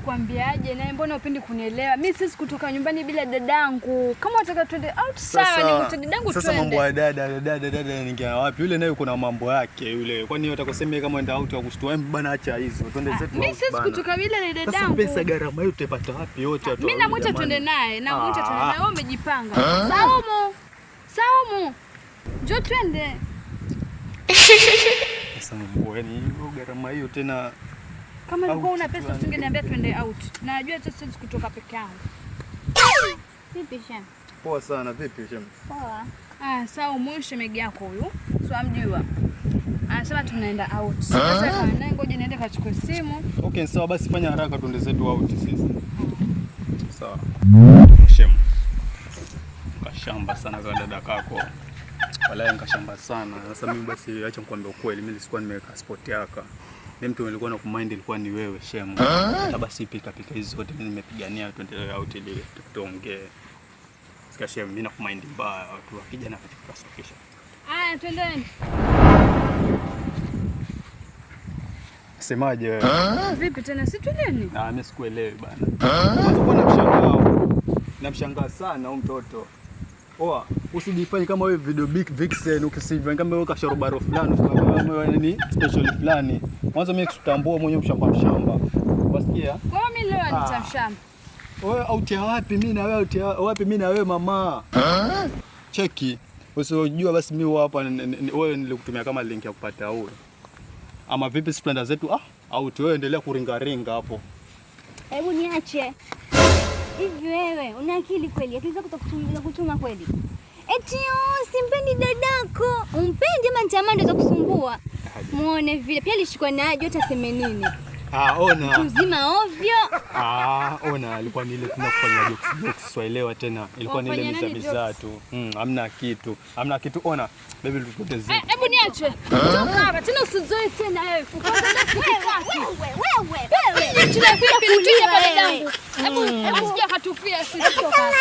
nikwambiaje naye mbona upendi kunielewa? Mimi sisi kutoka nyumbani bila dadangu. Kama unataka twende out sawa, ni dadangu twende. Sasa mambo ya dada ningia wapi? Yule naye kuna mambo yake yule. Kwani wewe utakosemea kama enda out ya kushtua bana, acha hizo. Twende zetu. Mimi sisi kutoka bila na dadangu. Sasa pesa gharama hiyo utapata wapi yote watu? Mimi namwacha twende naye, namwacha twende naye. Wewe umejipanga. Saumu. Njoo twende. Sasa mambo yani hiyo gharama hiyo tena. Kama ulikuwa una pesa usingeniambia twende out. Na najua hata siwezi kutoka peke yangu. Vipi Shem? Poa sana, vipi Shem? Poa. Sawa, mwisho shemeji yako huyu. Sio amjua. Anasema tunaenda out. Sasa naye ngoja niende kachukue simu. Okay, sawa basi fanya haraka tuende zetu out sisi. Sawa. Shem. Kashamba sana kwa dada kako. Wala nikashamba sana. Sasa mimi basi acha nikwambie ukweli, mimi sikuwa nimeweka sport yako. Mimi mtu nilikuwa na kumind ilikuwa ni wewe Shem. Hata basi pika hizo zote mimi nimepigania tuendelee out ile tuongee. Sika Shem, mimi na kumind mbaya watu wakija na katika sokesha. Twendeni. Semaje wewe? Vipi tena si twendeni? Mimi sikuelewi bana. Unakuwa na mshangao. Namshangaa sana huyu mtoto. Oa, usijifanye kama wewe video big vixen ukisivyo kama wewe kasharobaro fulani, kama wewe ni special fulani. Mwanzo mimi kutambua mwenyewe mshamba. Wasikia? Kwa mimi leo nitamshamba. Wewe out ya wapi? Mimi na wewe out ya wapi? Mimi na wewe mama. Cheki. Usijua basi mimi hapa wewe nilikutumia kama link ya kupata huyo. Ama vipi splenda zetu out wewe endelea kuringa hapo. Hebu niache. Hivi wewe una akili kweli? Akili zako kutuma kweli? Eti simpendi dadako. Umpendi ama nitamani ndo kusumbua. Muone vile pia alishikwa na aje utaseme nini? Ona. Mzima ovyo. Ona alikuwa ni ile tunafanya jokes waelewa tena. Ilikuwa ni ile mizabiza tu. Hamna kitu. Ona, baby tupoteze. Hebu niache. Toka hapa tena usizoe tena wewe. Wewe. Tunakuja kulia kwa dadangu. Hebu sija katufia sisi toka hapa.